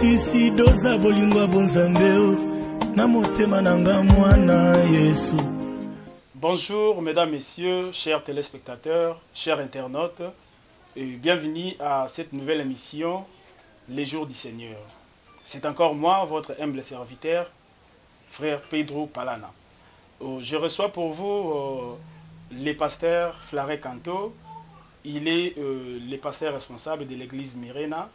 Nakanisi doza bolingo bonzambeo na motema nanga mwana Yesu. Bonjour mesdames, messieurs, chers téléspectateurs, chers internautes, et bienvenue à cette nouvelle émission, Les Jours du Seigneur. C'est encore moi, votre humble serviteur, frère Pedro Palana. Je reçois pour vous le pasteur Flaré Canto. Il est le pasteur responsable de l'église Myrena.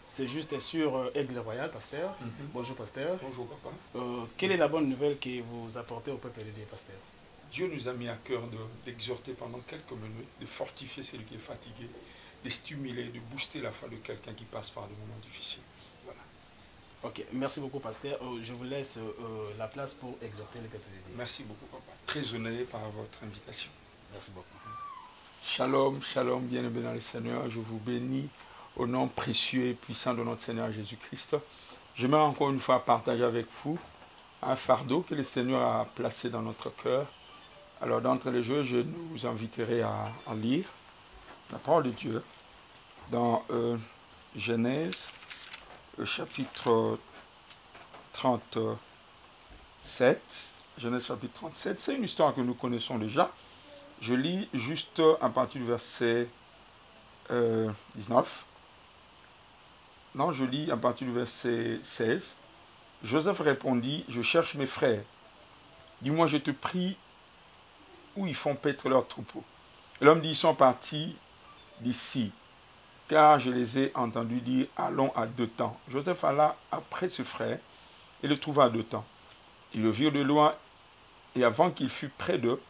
C'est juste sur Aigle Royal, pasteur. Bonjour, pasteur. Bonjour, papa. Quelle est la bonne nouvelle que vous apportez au peuple de Dieu, pasteur? Dieu nous a mis à cœur d'exhorter pendant quelques minutes, de fortifier celui qui est fatigué, de stimuler, de booster la foi de quelqu'un qui passe par des moments difficiles. Voilà. Ok, merci beaucoup, pasteur. Je vous laisse la place pour exhorter le peuple de Dieu. Merci beaucoup, papa. Très honoré par votre invitation. Merci beaucoup. Shalom, shalom, bien-aimés dans le Seigneur. Je vous bénis au nom précieux et puissant de notre Seigneur Jésus-Christ. J'aimerais encore une fois partager avec vous un fardeau que le Seigneur a placé dans notre cœur. Alors, d'entrée de jeu, je vous inviterai à lire la parole de Dieu dans Genèse, chapitre 37. Genèse chapitre 37, c'est une histoire que nous connaissons déjà. Je lis juste à partir du verset 19. Non, je lis à partir du verset 16. Joseph répondit, « Je cherche mes frères. Dis-moi, je te prie, où ils font paître leurs troupeaux. » L'homme dit, « Ils sont partis d'ici, car je les ai entendus dire, allons à Dothan. » Joseph alla après ses frères et le trouva à Dothan. Ils le virent de loin, et avant qu'il fût près d'eux,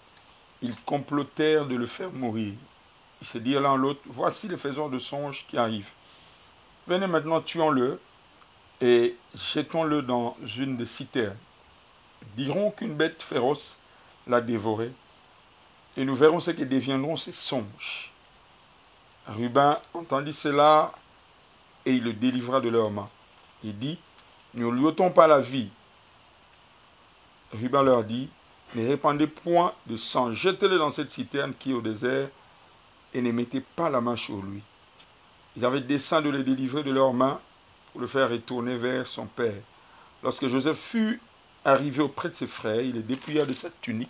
ils complotèrent de le faire mourir. Ils se dirent l'un l'autre, « Voici les faiseurs de songes qui arrivent. Venez maintenant, tuons-le et jetons-le dans une des citernes. Dirons qu'une bête féroce l'a dévoré, et nous verrons ce que deviendront ces songes. » Ruben entendit cela, et il le délivra de leurs mains. Il dit, « Ne lui ôtons pas la vie. » Ruben leur dit, « Ne répandez point de sang, jetez-le dans cette citerne qui est au désert, et ne mettez pas la main sur lui. » Ils avaient dessein de le délivrer de leurs mains pour le faire retourner vers son père. Lorsque Joseph fut arrivé auprès de ses frères, il les dépouilla de sa tunique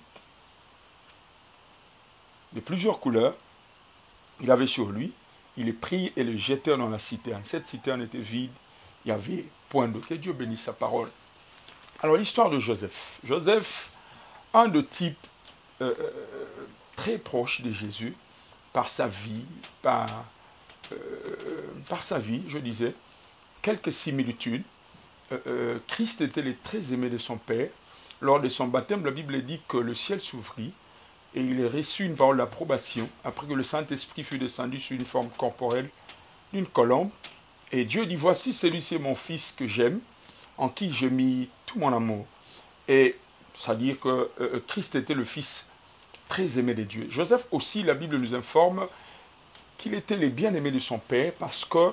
de plusieurs couleurs. Il avait sur lui, il les prit et les jetèrent dans la citerne. Cette citerne était vide, il n'y avait point d'eau. Que Dieu bénisse sa parole. Alors l'histoire de Joseph. Joseph, un de type très proche de Jésus, par sa vie, par sa vie, je disais, quelques similitudes. Christ était le très aimé de son Père. Lors de son baptême, la Bible dit que le ciel s'ouvrit et il a reçu une parole d'approbation après que le Saint-Esprit fut descendu sous une forme corporelle d'une colombe. Et Dieu dit, voici celui-ci est mon fils que j'aime, en qui j'ai mis tout mon amour. Et c'est-à-dire que Christ était le fils très aimé de Dieu. Joseph aussi, la Bible nous informe qu'il était le bien-aimé de son père parce que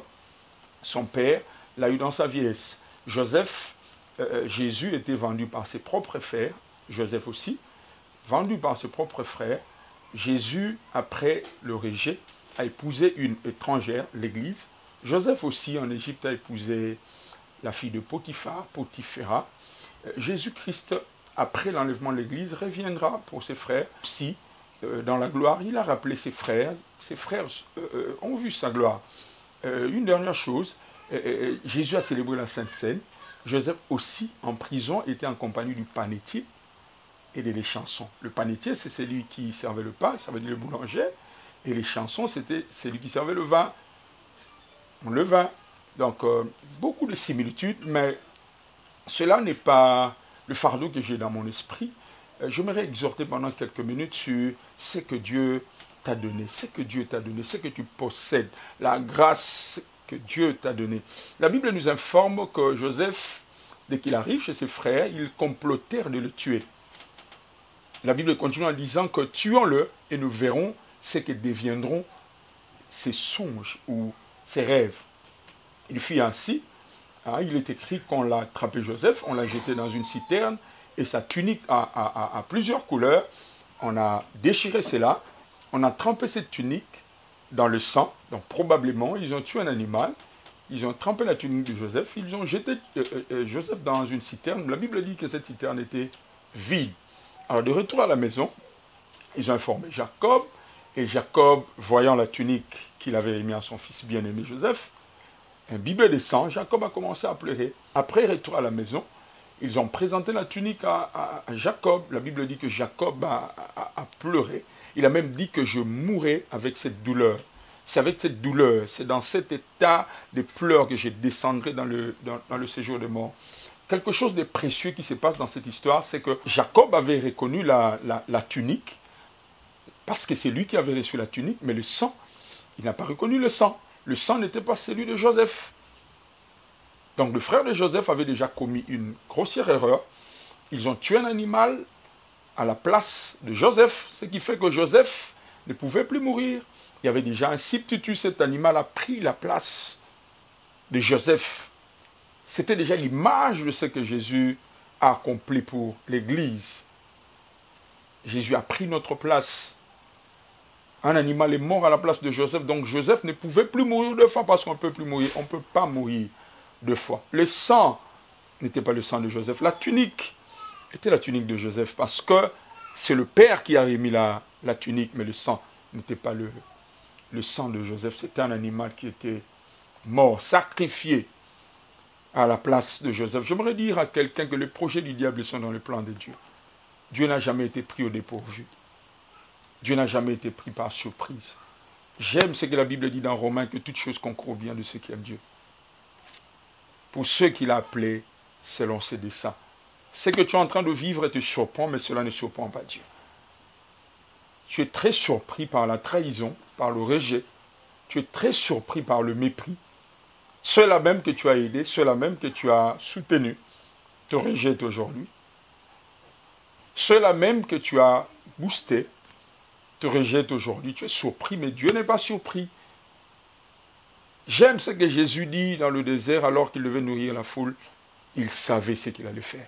son père l'a eu dans sa vieillesse. Joseph, Jésus était vendu par ses propres frères, Joseph aussi, vendu par ses propres frères. Jésus, après le rejet, a épousé une étrangère, l'Église. Joseph aussi, en Égypte, a épousé la fille de Potiphéra. Jésus-Christ, après l'enlèvement de l'Église, reviendra pour ses frères. Si, dans la gloire, il a rappelé ses frères ont vu sa gloire. Une dernière chose, Jésus a célébré la Sainte Seine. Joseph aussi, en prison, était en compagnie du panetier et des chansons. Le panetier, c'est celui qui servait le pain, ça veut dire le boulanger, et les chansons, c'était celui qui servait le vin. Le vin. Donc, beaucoup de similitudes, mais cela n'est pas le fardeau que j'ai dans mon esprit. J'aimerais exhorter pendant quelques minutes sur ce que Dieu t'a donné, ce que Dieu t'a donné, ce que tu possèdes, la grâce que Dieu t'a donnée. La Bible nous informe que Joseph, dès qu'il arrive chez ses frères, ils complotèrent de le tuer. La Bible continue en disant que tuons-le et nous verrons ce que deviendront ses songes ou ses rêves. Il fit ainsi. Hein, il est écrit qu'on l'a attrapé Joseph, on l'a jeté dans une citerne et sa tunique a plusieurs couleurs. On a déchiré cela, on a trempé cette tunique dans le sang. Donc probablement, ils ont tué un animal ils ont trempé la tunique de Joseph, ils ont jeté Joseph dans une citerne. La Bible dit que cette citerne était vide. Alors de retour à la maison, ils ont informé Jacob, et Jacob, voyant la tunique qu'il avait remise à son fils bien-aimé Joseph, imbibé de sang, Jacob a commencé à pleurer. Après retour à la maison, ils ont présenté la tunique à Jacob. La Bible dit que Jacob a pleuré. Il a même dit que je mourrai avec cette douleur. C'est avec cette douleur, c'est dans cet état de pleurs que je descendrai dans le séjour de mort. Quelque chose de précieux qui se passe dans cette histoire, c'est que Jacob avait reconnu la tunique, parce que c'est lui qui avait reçu la tunique, mais le sang, il n'a pas reconnu le sang. Le sang n'était pas celui de Joseph. Donc le frère de Joseph avait déjà commis une grossière erreur. Ils ont tué un animal à la place de Joseph, ce qui fait que Joseph ne pouvait plus mourir. Il y avait déjà un substitut, cet animal a pris la place de Joseph. C'était déjà l'image de ce que Jésus a accompli pour l'Église. Jésus a pris notre place. Un animal est mort à la place de Joseph, donc Joseph ne pouvait plus mourir deux fois parce qu'on ne peut plus mourir. On ne peut pas mourir deux fois. Le sang n'était pas le sang de Joseph. La tunique était la tunique de Joseph parce que c'est le père qui a remis la tunique, mais le sang n'était pas le sang de Joseph. C'était un animal qui était mort, sacrifié à la place de Joseph. J'aimerais dire à quelqu'un que les projets du diable sont dans le plan de Dieu. Dieu n'a jamais été pris au dépourvu. Dieu n'a jamais été pris par surprise. J'aime ce que la Bible dit dans Romains, que toute chose concourt bien de ceux qui aiment Dieu. Pour ceux qu'il a appelés selon ses desseins. Ce que tu es en train de vivre te surprend, mais cela ne surprend pas Dieu. Tu es très surpris par la trahison, par le rejet. Tu es très surpris par le mépris. Ceux-là même que tu as aidés, ceux-là même que tu as soutenus, te rejettent aujourd'hui. Ceux-là même que tu as boostés, te rejettent aujourd'hui. Tu es surpris, mais Dieu n'est pas surpris. J'aime ce que Jésus dit dans le désert alors qu'il devait nourrir la foule. Il savait ce qu'il allait faire.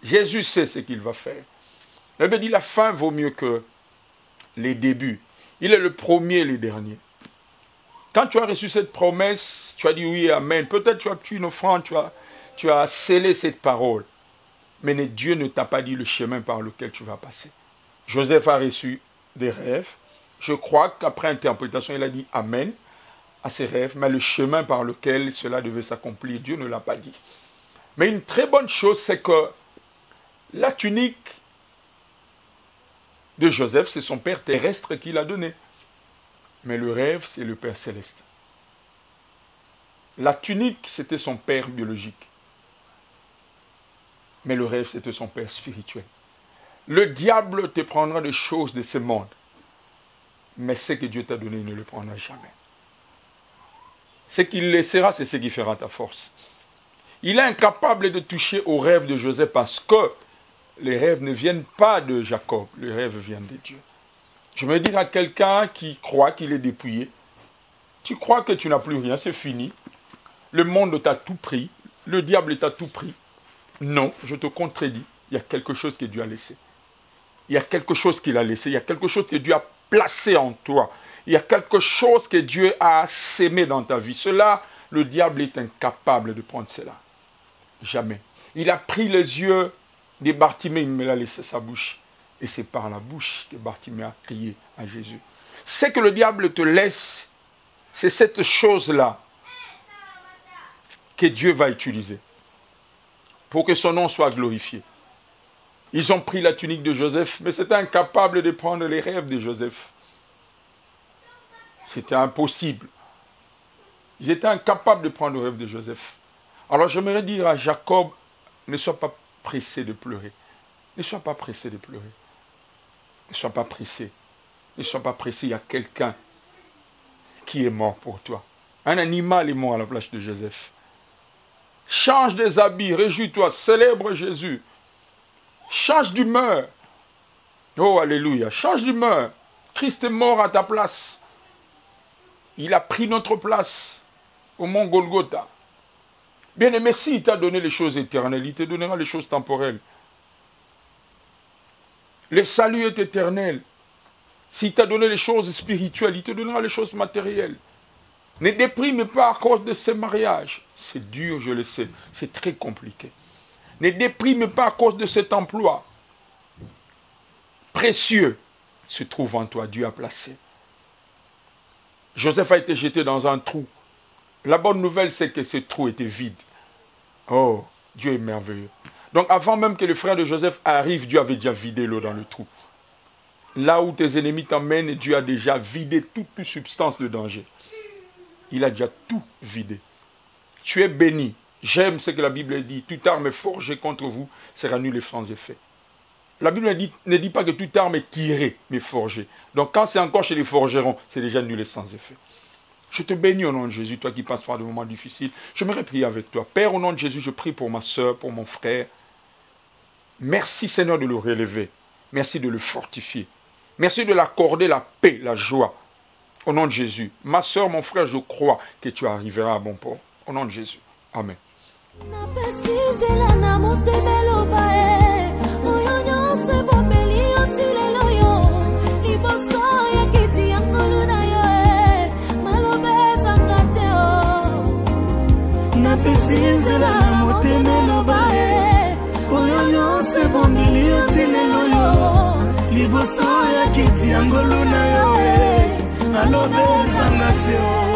Jésus sait ce qu'il va faire. Il avait dit la fin vaut mieux que les débuts. Il est le premier et le dernier. Quand tu as reçu cette promesse, tu as dit oui, amen. Peut-être tu as tué une offrande, tu as scellé cette parole. Mais Dieu ne t'a pas dit le chemin par lequel tu vas passer. Joseph a reçu des rêves. Je crois qu'après interprétation, il a dit amen à ses rêves. Mais le chemin par lequel cela devait s'accomplir, Dieu ne l'a pas dit. Mais une très bonne chose, c'est que la tunique de Joseph, c'est son père terrestre qui l'a donné. Mais le rêve, c'est le Père céleste. La tunique, c'était son père biologique. Mais le rêve, c'était son père spirituel. Le diable te prendra des choses de ce monde. Mais ce que Dieu t'a donné, il ne le prendra jamais. Ce qu'il laissera, c'est ce qui fera ta force. Il est incapable de toucher aux rêves de Joseph parce que les rêves ne viennent pas de Jacob. Les rêves viennent de Dieu. Je me dis à quelqu'un qui croit qu'il est dépouillé. Tu crois que tu n'as plus rien, c'est fini. Le monde t'a tout pris. Le diable t'a tout pris. Non, je te contredis. Il y a quelque chose que Dieu a laissé. Il y a quelque chose qu'il a laissé. Il y a quelque chose que Dieu a placé en toi. Il y a quelque chose que Dieu a sémé dans ta vie. Cela, le diable est incapable de prendre cela. Jamais. Il a pris les yeux de Bartimée, il me l'a laissé sa bouche. Et c'est par la bouche que Bartimée a crié à Jésus. Ce que le diable te laisse, c'est cette chose-là que Dieu va utiliser pour que son nom soit glorifié. Ils ont pris la tunique de Joseph, mais c'était incapable de prendre les rêves de Joseph. C'était impossible. Ils étaient incapables de prendre le rêve de Joseph. Alors j'aimerais dire à Jacob, ne sois pas pressé de pleurer. Ne sois pas pressé de pleurer. Ne sois pas pressé. Ne sois pas pressé. Il y a quelqu'un qui est mort pour toi. Un animal est mort à la place de Joseph. Change des habits, réjouis-toi, célèbre Jésus. Change d'humeur. Oh, alléluia. Change d'humeur. Christ est mort à ta place. Il a pris notre place au mont Golgotha. Bien-aimé, s'il t'a donné les choses éternelles, il te donnera les choses temporelles. Le salut est éternel. S'il t'a donné les choses spirituelles, il te donnera les choses matérielles. Ne déprime pas à cause de ce mariage. C'est dur, je le sais. C'est très compliqué. Ne déprime pas à cause de cet emploi. Précieux se trouve en toi. Dieu a placé. Joseph a été jeté dans un trou. La bonne nouvelle, c'est que ce trou était vide. Oh, Dieu est merveilleux. Donc avant même que le frère de Joseph arrive, Dieu avait déjà vidé l'eau dans le trou. Là où tes ennemis t'emmènent, Dieu a déjà vidé toute substance de danger. Il a déjà tout vidé. Tu es béni. J'aime ce que la Bible dit. Toute arme forgée contre vous sera nulle et sans effet. La Bible ne dit pas que toute arme est tirée, mais forgée. Donc quand c'est encore chez les forgerons, c'est déjà nul et sans effet. Je te bénis au nom de Jésus, toi qui passes par des moments difficiles. J'aimerais prier avec toi. Père, au nom de Jésus, je prie pour ma soeur, pour mon frère. Merci Seigneur de le relever. Merci de le fortifier. Merci de l'accorder la paix, la joie. Au nom de Jésus. Ma soeur, mon frère, je crois que tu arriveras à bon port. Au nom de Jésus. Amen. Liboso ya kiti angolo na yo alobe sanga teo